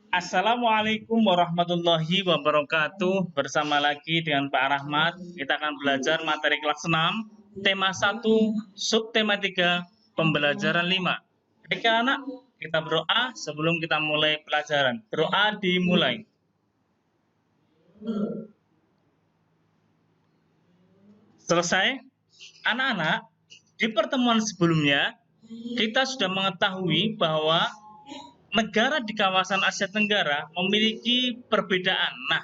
Assalamualaikum warahmatullahi wabarakatuh. Bersama lagi dengan Pak Rahmat, kita akan belajar materi kelas 6, tema 1, subtema 3, pembelajaran 5. Baik anak, kita berdoa sebelum kita mulai pelajaran. Berdoa dimulai. Selesai? Anak-anak, di pertemuan sebelumnya kita sudah mengetahui bahwa negara di kawasan Asia Tenggara memiliki perbedaan. Nah,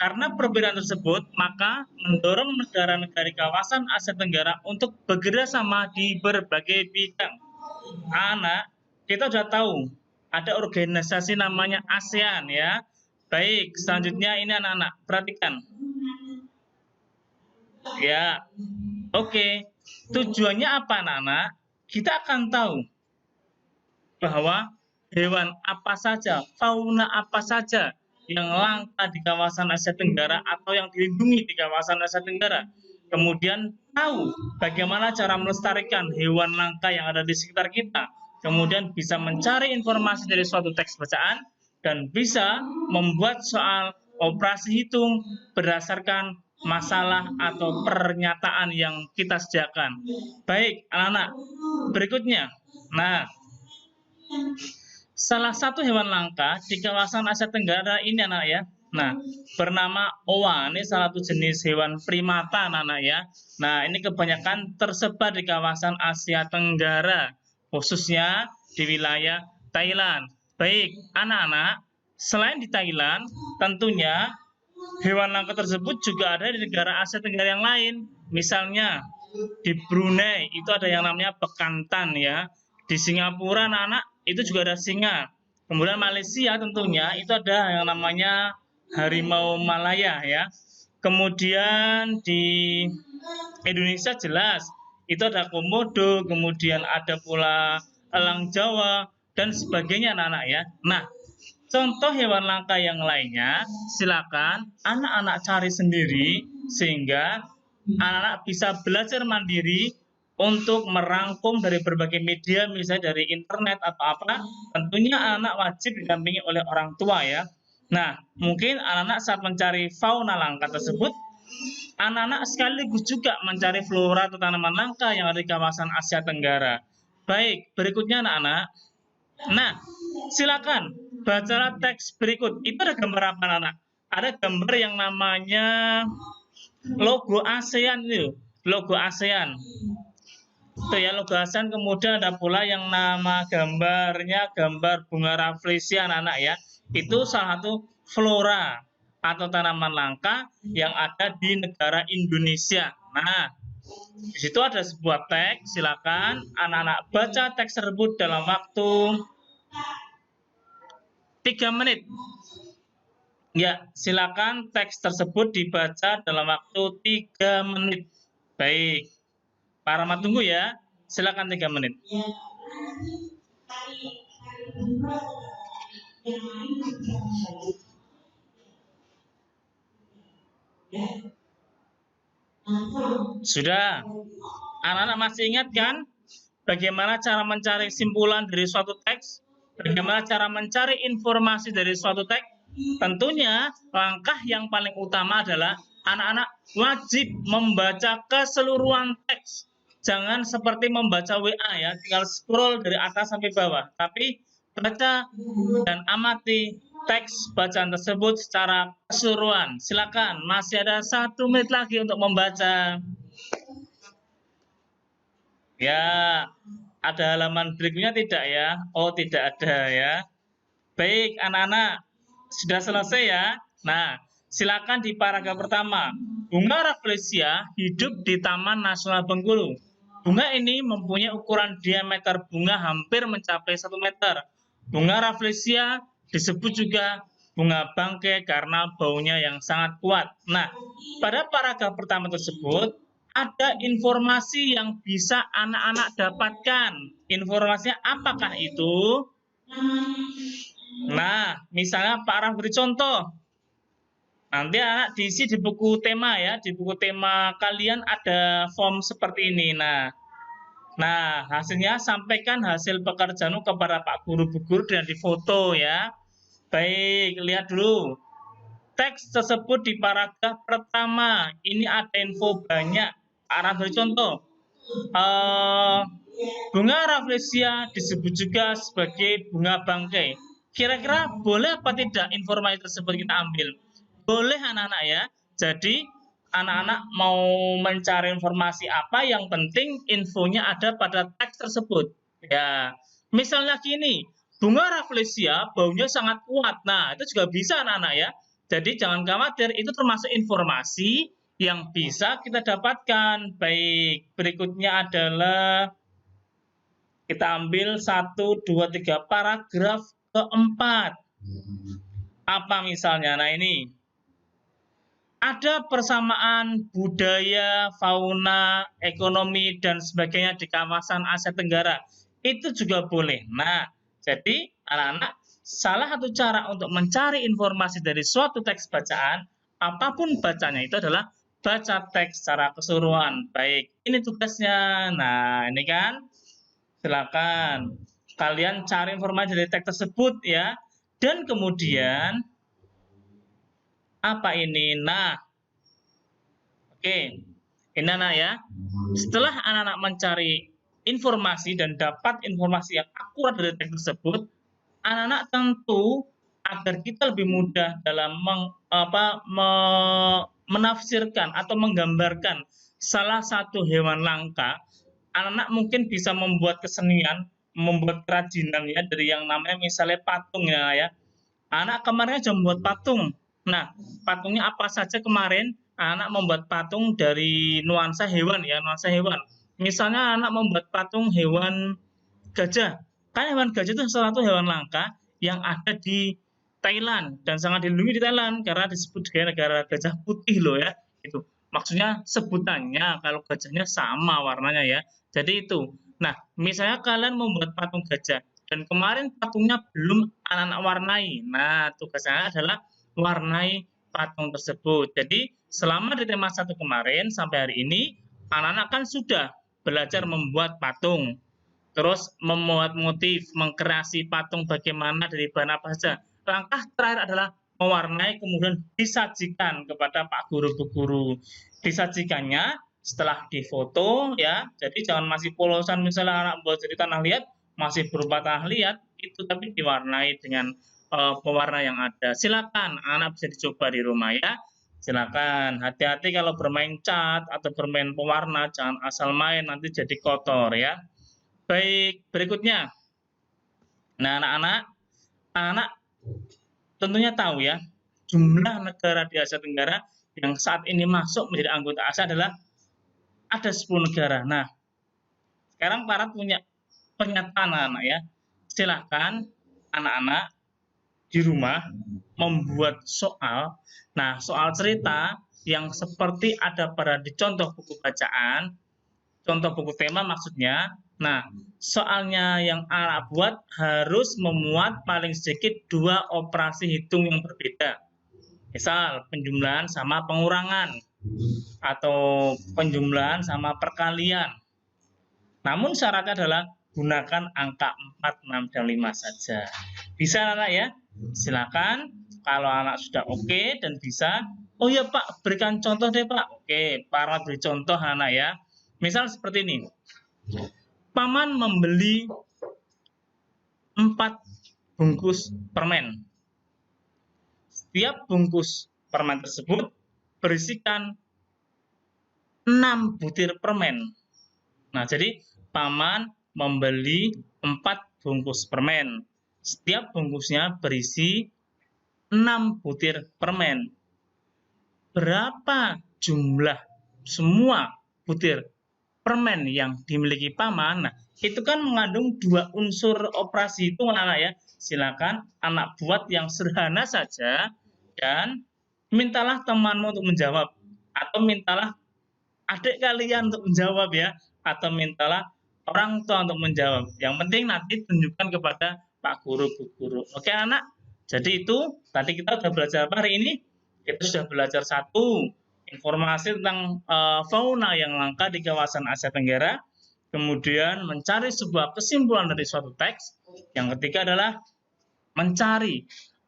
karena perbedaan tersebut, maka mendorong negara-negara di kawasan Asia Tenggara untuk bekerja sama di berbagai bidang. Anak, kita sudah tahu ada organisasi namanya ASEAN ya. Baik, selanjutnya ini anak-anak, perhatikan. Ya, oke. Tujuannya apa anak-anak? Kita akan tahu bahwa hewan apa saja, fauna apa saja yang langka di kawasan Asia Tenggara atau yang dilindungi di kawasan Asia Tenggara. Kemudian tahu bagaimana cara melestarikan hewan langka yang ada di sekitar kita. Kemudian bisa mencari informasi dari suatu teks bacaan dan bisa membuat soal operasi hitung berdasarkan masalah atau pernyataan yang kita sediakan. Baik, anak-anak, berikutnya. Nah, salah satu hewan langka di kawasan Asia Tenggara ini anak ya. Nah, bernama owa. Ini salah satu jenis hewan primata anak-anak ya. Nah, ini kebanyakan tersebar di kawasan Asia Tenggara, khususnya di wilayah Thailand. Baik, anak-anak, selain di Thailand, tentunya hewan langka tersebut juga ada di negara Asia Tenggara yang lain. Misalnya di Brunei itu ada yang namanya bekantan ya. Di Singapura anak-anak itu juga ada singa. Kemudian Malaysia tentunya itu ada yang namanya harimau Malaya ya. Kemudian di Indonesia jelas itu ada komodo, kemudian ada pula elang Jawa dan sebagainya anak-anak ya. Nah, contoh hewan langka yang lainnya silakan anak-anak cari sendiri sehingga anak-anak bisa belajar mandiri untuk merangkum dari berbagai media, misalnya dari internet atau apa. Tentunya anak wajib didampingi oleh orang tua ya. Nah, mungkin anak-anak saat mencari fauna langka tersebut, anak-anak sekaligus juga mencari flora atau tanaman langka yang ada di kawasan Asia Tenggara. Baik, berikutnya anak-anak. Nah, silakan bacalah teks berikut. Itu ada gambar apa anak? Ada gambar yang namanya logo ASEAN itu, logo ASEAN. Itu ya logo ASEAN. Kemudian ada pula yang nama gambarnya gambar bunga rafflesia anak-anak ya. Itu salah satu flora atau tanaman langka yang ada di negara Indonesia. Nah, di situ ada sebuah teks. Silakan anak-anak baca teks tersebut dalam waktu 3 menit. Ya, silakan teks tersebut dibaca dalam waktu 3 menit. Baik, Pak Rahmat tunggu ya. Silakan 3 menit. Sudah. Anak-anak masih ingat kan bagaimana cara mencari simpulan dari suatu teks? Bagaimana cara mencari informasi dari suatu teks? Tentunya langkah yang paling utama adalah anak-anak wajib membaca keseluruhan teks. Jangan seperti membaca WA ya, tinggal scroll dari atas sampai bawah. Tapi baca dan amati teks bacaan tersebut secara keseluruhan. Silakan, masih ada 1 menit lagi untuk membaca. Ya, ada halaman berikutnya tidak ya? Oh, tidak ada ya. Baik, anak-anak, sudah selesai ya? Nah, silakan di paragraf pertama. Bunga rafflesia hidup di Taman Nasional Bengkulu. Bunga ini mempunyai ukuran diameter bunga hampir mencapai 1 meter. Bunga rafflesia disebut juga bunga bangkai karena baunya yang sangat kuat. Nah, pada paragraf pertama tersebut, ada informasi yang bisa anak-anak dapatkan. Informasinya apakah itu? Nah, misalnya Pak Araf beri contoh. Nanti anak diisi di buku tema ya. Di buku tema kalian ada form seperti ini. Nah, hasilnya sampaikan hasil pekerjaanmu kepada Pak Guru Bu Guru dan difoto ya. Baik, lihat dulu. Teks tersebut di paragraf pertama. Ini ada info banyak. Arah beri contoh. Bunga rafflesia disebut juga sebagai bunga bangkai. Kira-kira boleh apa tidak informasi tersebut kita ambil? Boleh anak-anak ya. Jadi anak-anak mau mencari informasi apa, yang penting infonya ada pada teks tersebut. Ya, misalnya gini, bunga rafflesia baunya sangat kuat. Nah, itu juga bisa anak-anak ya. Jadi jangan khawatir, itu termasuk informasi yang bisa kita dapatkan. Baik, berikutnya adalah kita ambil 1, 2, 3 paragraf keempat. Apa misalnya? Nah ini. Ada persamaan budaya, fauna, ekonomi, dan sebagainya di kawasan Asia Tenggara. Itu juga boleh. Nah, jadi anak-anak, salah satu cara untuk mencari informasi dari suatu teks bacaan, apapun bacanya itu adalah baca teks secara keseluruhan. Baik, ini tugasnya. Nah, ini kan, silakan kalian cari informasi dari teks tersebut ya. Dan kemudian apa ini? Nah, oke, ini anak ya. Setelah anak-anak mencari informasi dan dapat informasi yang akurat dari teks tersebut, anak-anak tentu agar kita lebih mudah dalam menafsirkan atau menggambarkan salah satu hewan langka, anak-anak mungkin bisa membuat kesenian, membuat kerajinan ya, dari yang namanya misalnya patung ya. Anak kemarin aja membuat patung. Nah, patungnya apa saja kemarin? Anak membuat patung dari nuansa hewan ya, nuansa hewan. Misalnya anak membuat patung hewan gajah. Kan hewan gajah itu salah satu hewan langka yang ada di Thailand dan sangat dilindungi di Thailand karena disebut sebagai negara gajah putih loh ya. Itu maksudnya sebutannya, kalau gajahnya sama warnanya ya. Jadi itu. Nah, misalnya kalian membuat patung gajah dan kemarin patungnya belum anak-anak warnai. Nah, tugasnya adalah warnai patung tersebut. Jadi selama di tema 1 kemarin sampai hari ini, anak-anak kan sudah belajar membuat patung, terus membuat motif, mengkreasi patung bagaimana dari bahan apa saja. Langkah terakhir adalah mewarnai, kemudian disajikan kepada Pak Guru, Bu Guru. Disajikannya setelah difoto ya, jadi jangan masih polosan, misalnya anak buat jadi tanah liat, masih berupa tanah liat, itu tapi diwarnai dengan pewarna yang ada. Silakan anak bisa dicoba di rumah ya. Silakan, hati-hati kalau bermain cat atau bermain pewarna, jangan asal main, nanti jadi kotor ya. Baik, berikutnya. Nah, anak-anak tentunya tahu ya, jumlah negara di Asia Tenggara yang saat ini masuk menjadi anggota ASEAN adalah ada 10 negara. Nah, sekarang para punya pernyataan anak-anak ya. Silakan anak-anak di rumah membuat soal. Nah, soal cerita yang seperti ada pada di contoh buku bacaan, contoh buku tema maksudnya. Nah, soalnya yang anak buat harus memuat paling sedikit 2 operasi hitung yang berbeda. Misal penjumlahan sama pengurangan atau penjumlahan sama perkalian. Namun syaratnya adalah gunakan angka 4, 6, dan 5 saja. Bisa anak ya? Silakan kalau anak sudah oke dan bisa. Oh ya Pak, berikan contoh deh Pak. Oke, para beri contoh anak ya. Misal seperti ini. Paman membeli 4 bungkus permen. Setiap bungkus permen tersebut berisikan 6 butir permen. Nah, jadi paman membeli 4 bungkus permen. Setiap bungkusnya berisi 6 butir permen. Berapa jumlah semua butir permen yang dimiliki paman? Nah, itu kan mengandung 2 unsur operasi hitung anak ya. Silakan anak buat yang sederhana saja dan mintalah temanmu untuk menjawab, atau mintalah adik kalian untuk menjawab ya, atau mintalah orang tua untuk menjawab. Yang penting nanti tunjukkan kepada Pak Guru, Bu Guru. Oke anak, jadi itu tadi kita sudah belajar apa hari ini? Kita sudah belajar 1, informasi tentang fauna yang langka di kawasan Asia Tenggara. Kemudian mencari sebuah kesimpulan dari suatu teks. Yang ketiga adalah mencari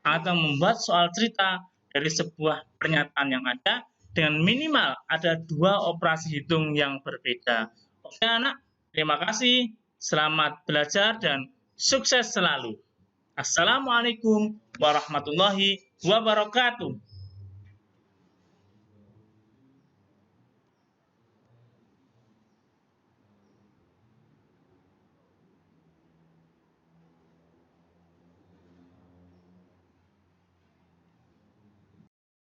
atau membuat soal cerita dari sebuah pernyataan yang ada dengan minimal ada 2 operasi hitung yang berbeda. Oke anak, terima kasih, selamat belajar dan sukses selalu. Assalamualaikum warahmatullahi wabarakatuh.